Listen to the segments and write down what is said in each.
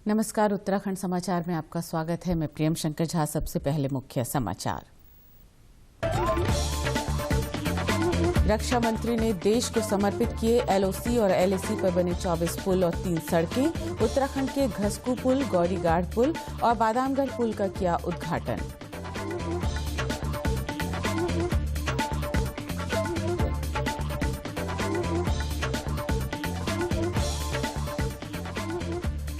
नमस्कार, उत्तराखंड समाचार में आपका स्वागत है। मैं प्रियम शंकर झा। सबसे पहले मुख्य समाचार। रक्षा मंत्री ने देश को समर्पित किए एलओसी और एलएसी पर बने 24 पुल और 3 सड़कें। उत्तराखंड के घसकू पुल, गौरीगाड़ पुल और बादामगढ़ पुल का किया उद्घाटन।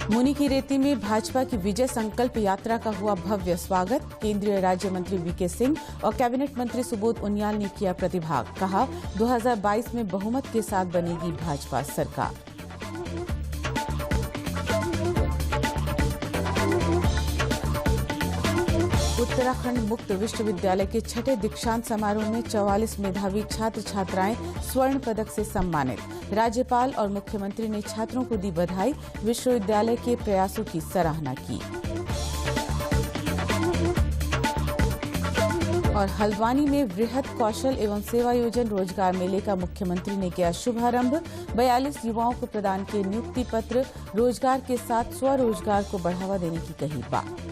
मुनि की रेती में भाजपा की विजय संकल्प यात्रा का हुआ भव्य स्वागत। केंद्रीय राज्य मंत्री वीके सिंह और कैबिनेट मंत्री सुबोध उनियाल ने किया प्रतिभाग। कहा, 2022 में बहुमत के साथ बनेगी भाजपा सरकार। उत्तराखंड मुक्त विश्वविद्यालय के 6ठे दीक्षांत समारोह में 44 मेधावी छात्र छात्राएं स्वर्ण पदक से सम्मानित। राज्यपाल और मुख्यमंत्री ने छात्रों को दी बधाई। विश्वविद्यालय के प्रयासों की सराहना की। और हल्द्वानी में वृहद कौशल एवं सेवायोजन रोजगार मेले का मुख्यमंत्री ने किया शुभारंभ। 42 युवाओं को प्रदान किए नियुक्ति पत्र। रोजगार के साथ स्वरोजगार को बढ़ावा देने की कही बात।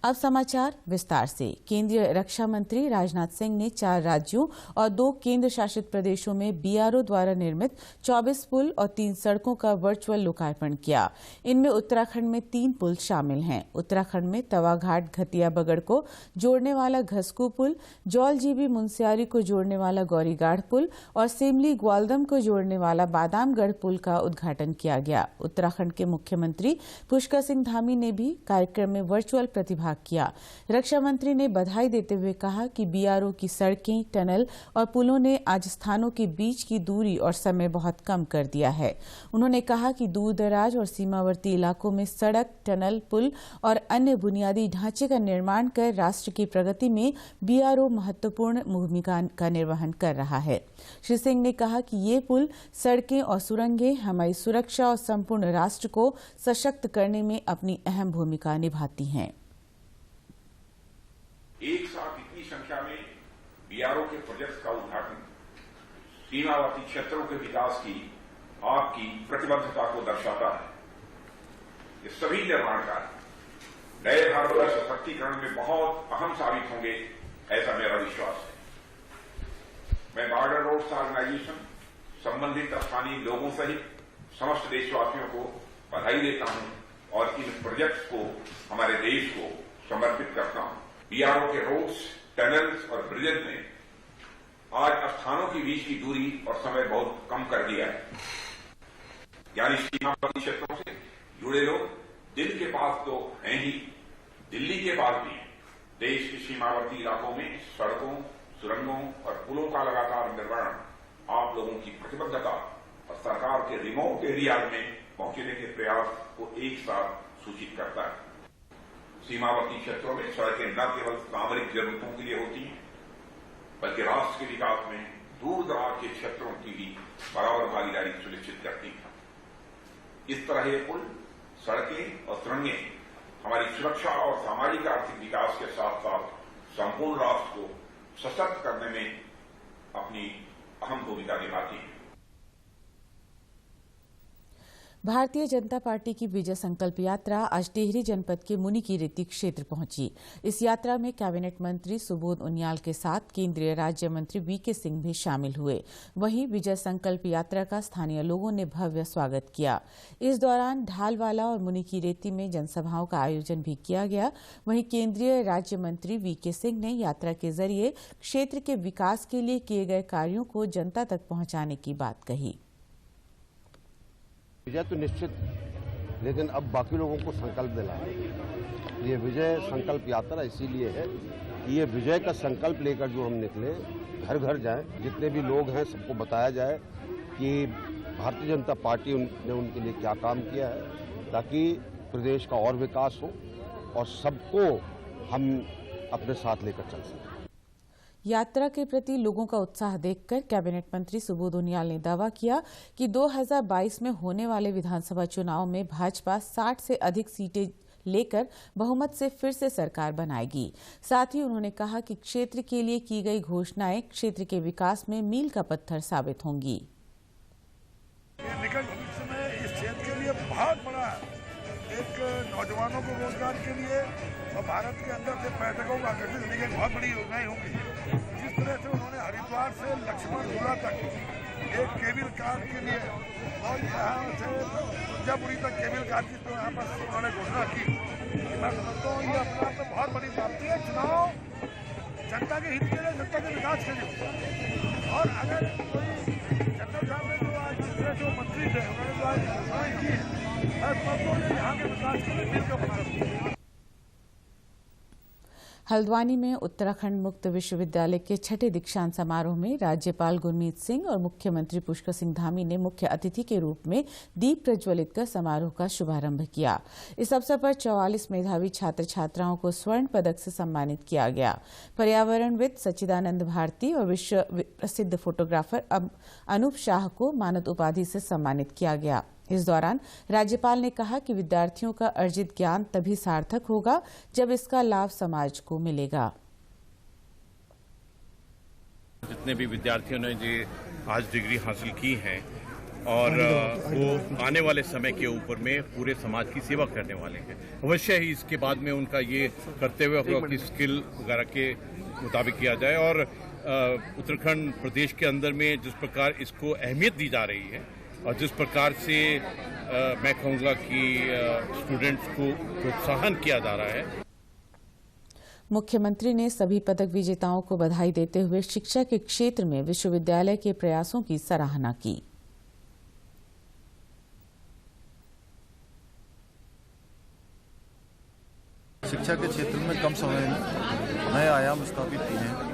अब समाचार विस्तार से। केंद्रीय रक्षा मंत्री राजनाथ सिंह ने 4 राज्यों और 2 केंद्र शासित प्रदेशों में बीआरओ द्वारा निर्मित 24 पुल और 3 सड़कों का वर्चुअल लोकार्पण किया। इनमें उत्तराखंड में 3 पुल शामिल हैं। उत्तराखंड में तवाघाट घतिया बगड़ को जोड़ने वाला घसकू पुल, जौलजीबी मुनस्यारी को जोड़ने वाला गौरीगाड़ पुल और सेमली ग्वालदम को जोड़ने वाला बादामगढ़ पुल का उद्घाटन किया गया। उत्तराखंड के मुख्यमंत्री पुष्कर सिंह धामी ने भी कार्यक्रम में वर्चुअल प्रतिभाग किया। रक्षा मंत्री ने बधाई देते हुए कहा कि बीआरओ की सड़कें, टनल और पुलों ने आज स्थानों के बीच की दूरी और समय बहुत कम कर दिया है। उन्होंने कहा कि दूरदराज और सीमावर्ती इलाकों में सड़क, टनल, पुल और अन्य बुनियादी ढांचे का निर्माण कर राष्ट्र की प्रगति में बीआरओ महत्वपूर्ण भूमिका का निर्वहन कर रहा है। श्री सिंह ने कहा कि ये पुल, सड़कें और सुरंगें हमारी सुरक्षा और संपूर्ण राष्ट्र को सशक्त करने में अपनी अहम भूमिका निभाती हैं। एक साथ इतनी संख्या में बीआरओ के प्रोजेक्ट्स का उद्घाटन सीमावर्ती क्षेत्रों के विकास की आपकी प्रतिबद्धता को दर्शाता है। ये सभी निर्माण कार्य नए भारत का सशक्तिकरण में बहुत अहम साबित होंगे, ऐसा मेरा विश्वास है। मैं बॉर्डर रोड्स ऑर्गेनाइजेशन, संबंधित स्थानीय लोगों सहित समस्त देशवासियों को बधाई देता हूं और इन प्रोजेक्ट्स को हमारे देश को समर्पित करता हूं। बीआरओ के रोड्स, टनल्स और ब्रिजेज ने आज स्थानों के बीच की दूरी और समय बहुत कम कर दिया है। यानी सीमावर्ती क्षेत्रों से जुड़े लोग दिल के पास तो हैं ही, दिल्ली के पास भी हैं। देश के सीमावर्ती इलाकों में सड़कों, सुरंगों और पुलों का लगातार निर्माण आप लोगों की प्रतिबद्धता और सरकार के रिमोट एरियाज में पहुंचने के प्रयास को एक साथ सूचित करता है। सीमावर्ती क्षेत्रों में सड़कें न केवल सामरिक जरूरतों के लिए होती हैं, बल्कि राष्ट्र के विकास में दूर दराज के क्षेत्रों की भी बराबर भागीदारी सुनिश्चित करती हैं। इस तरह ये पुल, सड़कें और सुरंगें हमारी सुरक्षा और सामाजिक आर्थिक विकास के साथ साथ संपूर्ण राष्ट्र को सशक्त करने में अपनी अहम भूमिका निभाती हैं। भारतीय जनता पार्टी की विजय संकल्प यात्रा आज टिहरी जनपद के मुनि की रेती क्षेत्र पहुंची। इस यात्रा में कैबिनेट मंत्री सुबोध उनियाल के साथ केंद्रीय राज्य मंत्री वीके सिंह भी शामिल हुए। वहीं विजय संकल्प यात्रा का स्थानीय लोगों ने भव्य स्वागत किया। इस दौरान ढालवाला और मुनि की रेती में जनसभाओं का आयोजन भी किया गया। वहीं केंद्रीय राज्य मंत्री वीके सिंह ने यात्रा के जरिए क्षेत्र के विकास के लिए किए गए कार्यों को जनता तक पहुंचाने की बात कही। विजय तो निश्चित, लेकिन अब बाकी लोगों को संकल्प दिलाना। ये विजय संकल्प यात्रा इसीलिए है कि ये विजय का संकल्प लेकर जो हम निकले, घर घर जाएं, जितने भी लोग हैं सबको बताया जाए कि भारतीय जनता पार्टी ने उनके लिए क्या काम किया है, ताकि प्रदेश का और विकास हो और सबको हम अपने साथ लेकर चल सकें। यात्रा के प्रति लोगों का उत्साह देखकर कैबिनेट मंत्री सुबोध उनियाल ने दावा किया कि 2022 में होने वाले विधानसभा चुनाव में भाजपा 60 से अधिक सीटें लेकर बहुमत से फिर से सरकार बनाएगी। साथ ही उन्होंने कहा कि क्षेत्र के लिए की गई घोषणाएं क्षेत्र के विकास में मील का पत्थर साबित होंगी। निकट भविष्य में इस क्षेत्र के लिए नौजवानों को रोजगार के लिए और भारत के अंदर से पर्यटकों को आकर्षित करने की एक बहुत बड़ी योजनाएं होंगी। जिस तरह से उन्होंने हरिद्वार से लक्ष्मण झूला तक एक केबल कार के लिए और यहाँ से पूरी तक केबल कार की तो यहाँ पर उन्होंने घोषणा की, मैं समझता हूँ ये अपने आप में बहुत बड़ी प्राप्ति है। चुनाव जनता के हित के लिए, जनता के विकास के लिए, और अगर कोई जनता साहब ने जो आज दूसरे जो मंत्री थे उन्होंने जो आज घोषणाएं की है, मैं समझता हूँ यहाँ के विकास के लिए मील का पत्थर। हल्द्वानी में उत्तराखंड मुक्त विश्वविद्यालय के छठे दीक्षांत समारोह में राज्यपाल गुरमीत सिंह और मुख्यमंत्री पुष्कर सिंह धामी ने मुख्य अतिथि के रूप में दीप प्रज्वलित कर समारोह का शुभारंभ किया। इस अवसर पर 44 मेधावी छात्र छात्राओं को स्वर्ण पदक से सम्मानित किया गया। पर्यावरणविद सच्चिदानंद भारती और विश्व प्रसिद्ध फोटोग्राफर अनूप शाह को मानद उपाधि से सम्मानित किया गया। इस दौरान राज्यपाल ने कहा कि विद्यार्थियों का अर्जित ज्ञान तभी सार्थक होगा जब इसका लाभ समाज को मिलेगा। जितने भी विद्यार्थियों ने जो आज डिग्री हासिल की है और वो आने वाले समय के ऊपर में पूरे समाज की सेवा करने वाले हैं, अवश्य ही इसके बाद में उनका ये करते हुए अपनी स्किल वगैरह के मुताबिक किया जाए। और उत्तराखंड प्रदेश के अंदर में जिस प्रकार इसको अहमियत दी जा रही है और जिस प्रकार से मैं कहूँगा कि स्टूडेंट्स को प्रोत्साहन किया जा रहा है। मुख्यमंत्री ने सभी पदक विजेताओं को बधाई देते हुए शिक्षा के क्षेत्र में विश्वविद्यालय के प्रयासों की सराहना की। शिक्षा के क्षेत्र में कम समय में नए आयाम स्थापित किए हैं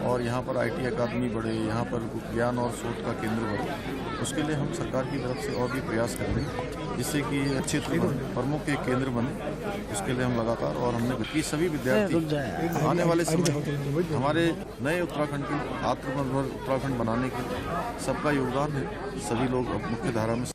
और यहाँ पर आईटी अकादमी बढ़े, यहाँ पर ज्ञान और शोध का केंद्र बढ़े। उसके लिए हम सरकार की तरफ से और भी प्रयास करेंगे जिससे कि ये क्षेत्र प्रमुख के केंद्र बने। उसके लिए हम लगातार और हमने कि सभी विद्यार्थी आने वाले समय हमारे नए उत्तराखंड के आत्मनिर्भर उत्तराखंड बनाने के लिए सबका योगदान है। सभी लोग मुख्य धारा में।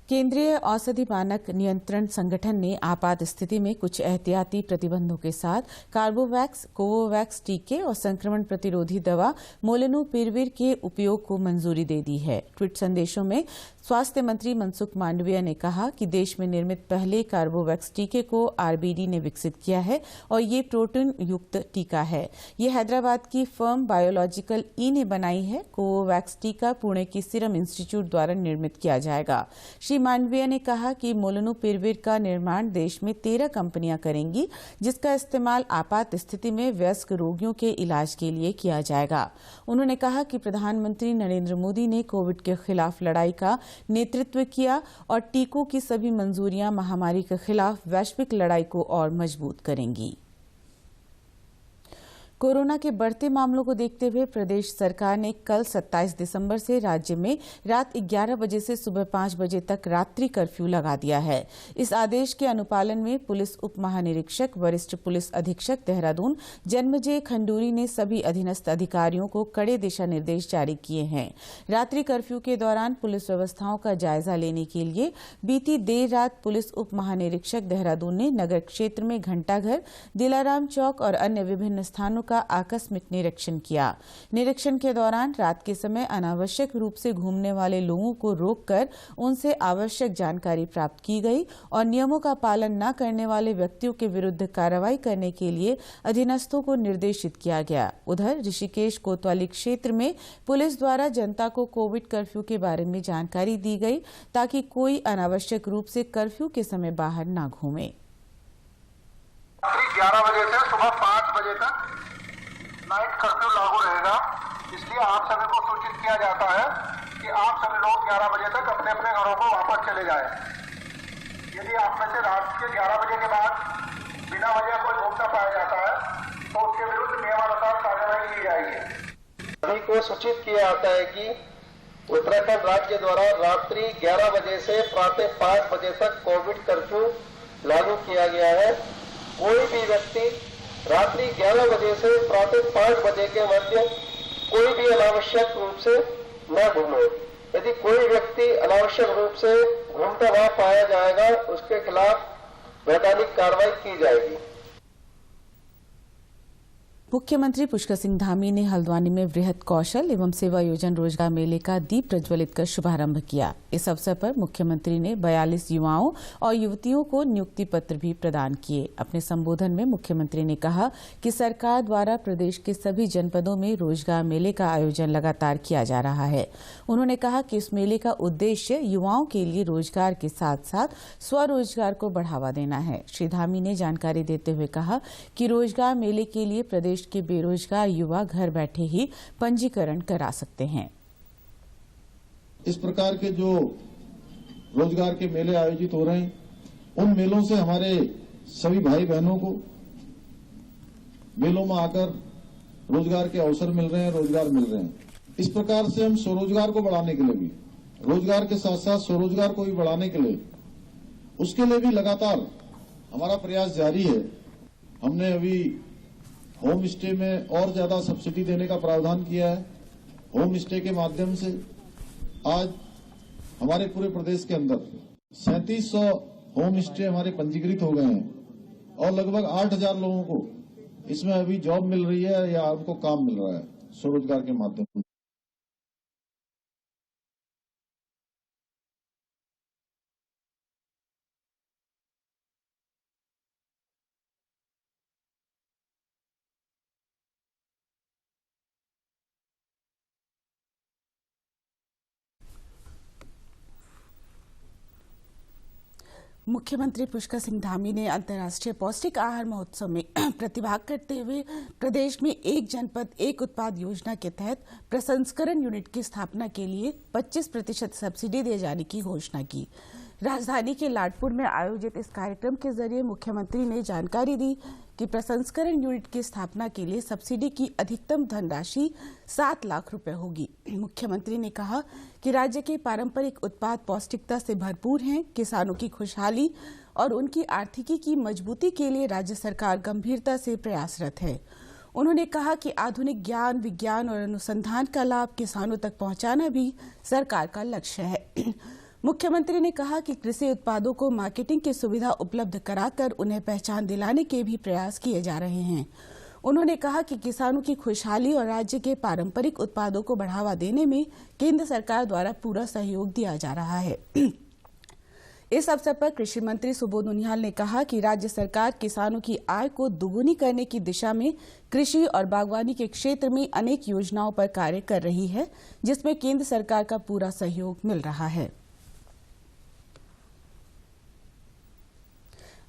केंद्रीय औषधि मानक नियंत्रण संगठन ने आपात स्थिति में कुछ एहतियाती प्रतिबंधों के साथ कार्बोवैक्स, कोवोवैक्स टीके और संक्रमण प्रतिरोधी दवा मोलनुपिरविर के उपयोग को मंजूरी दे दी है। ट्वीट संदेशों में स्वास्थ्य मंत्री मनसुख मांडविया ने कहा कि देश में निर्मित पहले कार्बोवैक्स टीके को आरबीडी ने विकसित किया है और ये प्रोटीन युक्त टीका है। ये हैदराबाद की फर्म बायोलॉजिकल ई ने बनाई है। कोवोवैक्स टीका पुणे की सीरम इंस्टीट्यूट द्वारा निर्मित किया जाएगा। श्री मांडविया ने कहा कि मोलनुपिरविर का निर्माण देश में 13 कंपनियां करेंगी, जिसका इस्तेमाल आपात स्थिति में वयस्क रोगियों के इलाज के लिए किया जाएगा। उन्होंने कहा कि प्रधानमंत्री नरेंद्र मोदी ने कोविड के खिलाफ लड़ाई का नेतृत्व किया और टीकों की सभी मंजूरियां महामारी के खिलाफ वैश्विक लड़ाई को और मजबूत करेंगी। कोरोना के बढ़ते मामलों को देखते हुए प्रदेश सरकार ने कल 27 दिसंबर से राज्य में रात 11 बजे से सुबह 5 बजे तक रात्रि कर्फ्यू लगा दिया है। इस आदेश के अनुपालन में पुलिस उप महानिरीक्षक वरिष्ठ पुलिस अधीक्षक देहरादून जन्मजय खंडूरी ने सभी अधीनस्थ अधिकारियों को कड़े दिशा निर्देश जारी किए हैं। रात्रि कर्फ्यू के दौरान पुलिस व्यवस्थाओं का जायजा लेने के लिए बीती देर रात पुलिस उप महानिरीक्षक देहरादून ने नगर क्षेत्र में घंटाघर, दिलाराम चौक और अन्य विभिन्न स्थानों का आकस्मिक निरीक्षण किया। निरीक्षण के दौरान रात के समय अनावश्यक रूप से घूमने वाले लोगों को रोककर उनसे आवश्यक जानकारी प्राप्त की गई और नियमों का पालन न करने वाले व्यक्तियों के विरुद्ध कार्रवाई करने के लिए अधीनस्थों को निर्देशित किया गया। उधर ऋषिकेश कोतवाली क्षेत्र में पुलिस द्वारा जनता को कोविड कर्फ्यू के बारे में जानकारी दी गई ताकि कोई अनावश्यक रूप से कर्फ्यू के समय बाहर न घूमे। 11 बजे से सुबह 5 बजे तक नाइट कर्फ्यू लागू रहेगा। इसलिए आप सभी को सूचित किया जाता है कि आप सभी लोग 11 बजे तक अपने अपने घरों को वापस चले जाएं। यदि आप में से रात के 11 बजे के बाद बिना वजह कोई घूमता पाया जाता है तो उसके विरुद्ध नियमानुसार कार्रवाई की जाएगी। सभी को सूचित किया जाता है कि उत्तराखंड राज्य द्वारा रात्रि 11 बजे से प्रातः 5 बजे तक कोविड कर्फ्यू लागू किया गया है। कोई भी व्यक्ति रात्रि 11 बजे से प्रातः 5 बजे के मध्य कोई भी अनावश्यक रूप से न घूमे। यदि कोई व्यक्ति अनावश्यक रूप से घूमता हुआ पाया जाएगा उसके खिलाफ वैधानिक कार्रवाई की जाएगी। मुख्यमंत्री पुष्कर सिंह धामी ने हल्द्वानी में वृहद कौशल एवं सेवा योजन रोजगार मेले का दीप प्रज्वलित कर शुभारंभ किया। इस अवसर पर मुख्यमंत्री ने 42 युवाओं और युवतियों को नियुक्ति पत्र भी प्रदान किए। अपने संबोधन में मुख्यमंत्री ने कहा कि सरकार द्वारा प्रदेश के सभी जनपदों में रोजगार मेले का आयोजन लगातार किया जा रहा है। उन्होंने कहा कि इस मेले का उद्देश्य युवाओं के लिए रोजगार के साथ साथ स्वरोजगार को बढ़ावा देना है। श्री धामी ने जानकारी देते हुए कहा कि रोजगार मेले के लिए प्रदेश के बेरोजगार युवा घर बैठे ही पंजीकरण करा सकते हैं। इस प्रकार के जो रोजगार के मेले आयोजित हो रहे हैं, उन मेलों से हमारे सभी भाई बहनों को मेलों में आकर रोजगार के अवसर मिल रहे हैं, रोजगार मिल रहे हैं। इस प्रकार से हम स्वरोजगार को बढ़ाने के लिए भी, रोजगार के साथ साथ स्वरोजगार को भी बढ़ाने के लिए, उसके लिए भी लगातार हमारा प्रयास जारी है। हमने अभी होम स्टे में और ज्यादा सब्सिडी देने का प्रावधान किया है। होम स्टे के माध्यम से आज हमारे पूरे प्रदेश के अंदर 3700 होम स्टे हमारे पंजीकृत हो गए हैं और लगभग 8000 लोगों को इसमें अभी जॉब मिल रही है या उनको काम मिल रहा है स्वरोजगार के माध्यम से। मुख्यमंत्री पुष्कर सिंह धामी ने अंतर्राष्ट्रीय पौष्टिक आहार महोत्सव में प्रतिभाग करते हुए प्रदेश में एक जनपद एक उत्पाद योजना के तहत प्रसंस्करण यूनिट की स्थापना के लिए 25% सब्सिडी दिए जाने की घोषणा की। राजधानी के लाडपुर में आयोजित इस कार्यक्रम के जरिए मुख्यमंत्री ने जानकारी दी कि प्रसंस्करण यूनिट की स्थापना के लिए सब्सिडी की अधिकतम धनराशि 7 लाख रुपए होगी। मुख्यमंत्री ने कहा कि राज्य के पारंपरिक उत्पाद पौष्टिकता से भरपूर हैं। किसानों की खुशहाली और उनकी आर्थिकी की मजबूती के लिए राज्य सरकार गंभीरता से प्रयासरत है। उन्होंने कहा कि आधुनिक ज्ञान, विज्ञान और अनुसंधान का लाभ किसानों तक पहुंचाना भी सरकार का लक्ष्य है। मुख्यमंत्री ने कहा कि कृषि उत्पादों को मार्केटिंग की सुविधा उपलब्ध कराकर उन्हें पहचान दिलाने के भी प्रयास किए जा रहे हैं। उन्होंने कहा कि किसानों की खुशहाली और राज्य के पारंपरिक उत्पादों को बढ़ावा देने में केंद्र सरकार द्वारा पूरा सहयोग दिया जा रहा है। इस अवसर पर कृषि मंत्री सुबोध उनियाल ने कहा कि राज्य सरकार किसानों की आय को दुगुनी करने की दिशा में कृषि और बागवानी के क्षेत्र में अनेक योजनाओं पर कार्य कर रही है, जिसमें केंद्र सरकार का पूरा सहयोग मिल रहा है।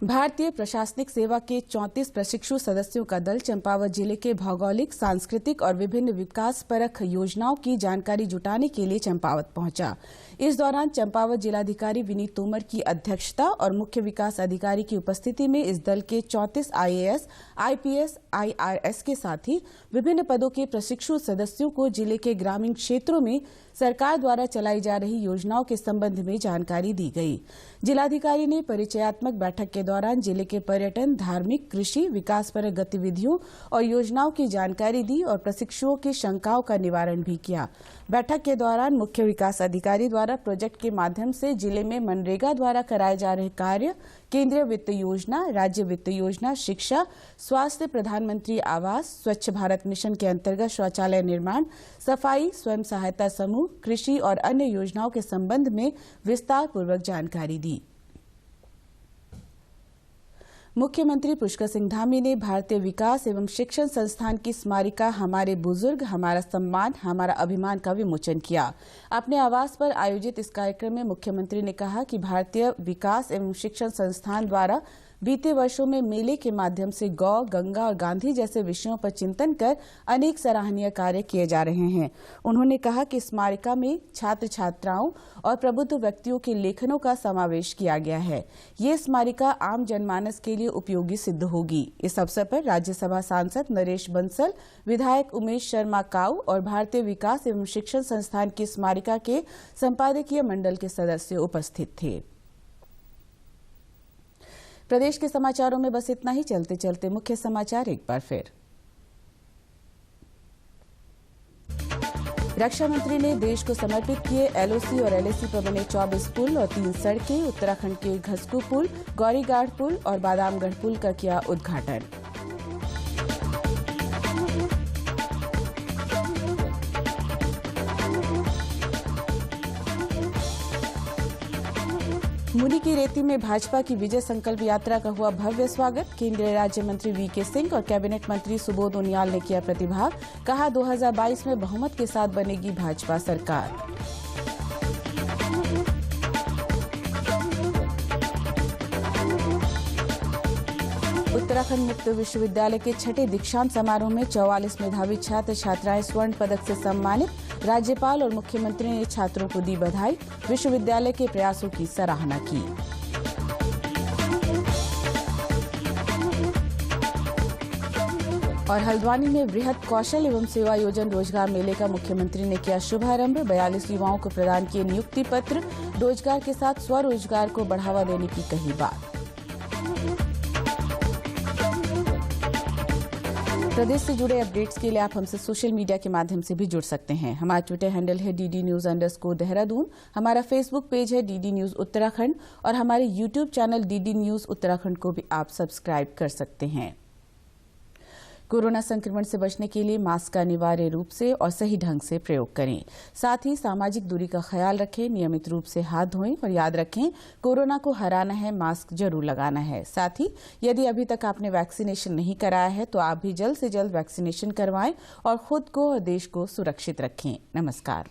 भारतीय प्रशासनिक सेवा के 34 प्रशिक्षु सदस्यों का दल चंपावत जिले के भौगोलिक, सांस्कृतिक और विभिन्न विकास परख योजनाओं की जानकारी जुटाने के लिए चंपावत पहुंचा। इस दौरान चंपावत जिलाधिकारी विनीत तोमर की अध्यक्षता और मुख्य विकास अधिकारी की उपस्थिति में इस दल के 34 IAS, IPS, IRS के साथ ही विभिन्न पदों के प्रशिक्षु सदस्यों को जिले के ग्रामीण क्षेत्रों में सरकार द्वारा चलाई जा रही योजनाओं के संबंध में जानकारी दी गई। जिलाधिकारी ने परिचयात्मक बैठक के दौरान जिले के पर्यटन, धार्मिक, कृषि, विकासपरक गतिविधियों और योजनाओं की जानकारी दी और प्रशिक्षुओं की शंकाओं का निवारण भी किया। बैठक के दौरान मुख्य विकास अधिकारी द्वारा प्रोजेक्ट के माध्यम से जिले में मनरेगा द्वारा कराए जा रहे कार्य, केंद्रीय वित्त योजना, राज्य वित्त योजना, शिक्षा, स्वास्थ्य, प्रधानमंत्री आवास, स्वच्छ भारत मिशन के अंतर्गत शौचालय निर्माण, सफाई, स्वयं सहायता समूह, कृषि और अन्य योजनाओं के संबंध में विस्तार पूर्वक जानकारी दी। मुख्यमंत्री पुष्कर सिंह धामी ने भारतीय विकास एवं शिक्षण संस्थान की स्मारिका हमारे बुजुर्ग, हमारा सम्मान, हमारा अभिमान का विमोचन किया। अपने आवास पर आयोजित इस कार्यक्रम में मुख्यमंत्री ने कहा कि भारतीय विकास एवं शिक्षण संस्थान द्वारा बीते वर्षों में मेले के माध्यम से गौ, गंगा और गांधी जैसे विषयों पर चिंतन कर अनेक सराहनीय कार्य किए जा रहे हैं। उन्होंने कहा कि स्मारिका में छात्र छात्राओं और प्रबुद्ध व्यक्तियों के लेखनों का समावेश किया गया है। ये स्मारिका आम जनमानस के लिए उपयोगी सिद्ध होगी। इस अवसर पर राज्यसभा सांसद नरेश बंसल, विधायक उमेश शर्मा काऊ और भारतीय विकास एवं शिक्षण संस्थान की स्मारिका के संपादकीय मंडल के सदस्य उपस्थित थे। प्रदेश के समाचारों में बस इतना ही। चलते चलते मुख्य समाचार एक बार फिर। रक्षा मंत्री ने देश को समर्पित किए LOC और LAC पर बने 24 पुल और 3 सड़कें। उत्तराखंड के घसकू पुल, गौरीघाट पुल और बादामगढ़ पुल का किया उद्घाटन। मुनी की रेती में भाजपा की विजय संकल्प यात्रा का हुआ भव्य स्वागत। केंद्रीय राज्य मंत्री वीके सिंह और कैबिनेट मंत्री सुबोध उनियाल ने किया प्रतिभाग। कहा 2022 में बहुमत के साथ बनेगी भाजपा सरकार। उत्तराखंड मुक्त विश्वविद्यालय के छठे दीक्षांत समारोह में 44 मेधावी छात्र छात्राएं स्वर्ण पदक से सम्मानित। राज्यपाल और मुख्यमंत्री ने छात्रों को दी बधाई। विश्वविद्यालय के प्रयासों की सराहना की। और हल्द्वानी में वृहद कौशल एवं सेवा योजन रोजगार मेले का मुख्यमंत्री ने किया शुभारंभ। 42 युवाओं को प्रदान किए नियुक्ति पत्र। रोजगार के साथ स्वरोजगार को बढ़ावा देने की कही बात। प्रदेश से जुड़े अपडेट्स के लिए आप हमसे सोशल मीडिया के माध्यम से भी जुड़ सकते हैं। हमारा ट्विटर हैंडल है DD News_देहरादून। हमारा फेसबुक पेज है DD News उत्तराखंड और हमारे YouTube channel DD News Uttarakhand को भी आप सब्सक्राइब कर सकते हैं। कोरोना संक्रमण से बचने के लिए मास्क का अनिवार्य रूप से और सही ढंग से प्रयोग करें। साथ ही सामाजिक दूरी का ख्याल रखें, नियमित रूप से हाथ धोएं और याद रखें कोरोना को हराना है, मास्क जरूर लगाना है। साथ ही यदि अभी तक आपने वैक्सीनेशन नहीं कराया है तो आप भी जल्द से जल्द वैक्सीनेशन करवाएं और खुद को और देश को सुरक्षित रखें। नमस्कार।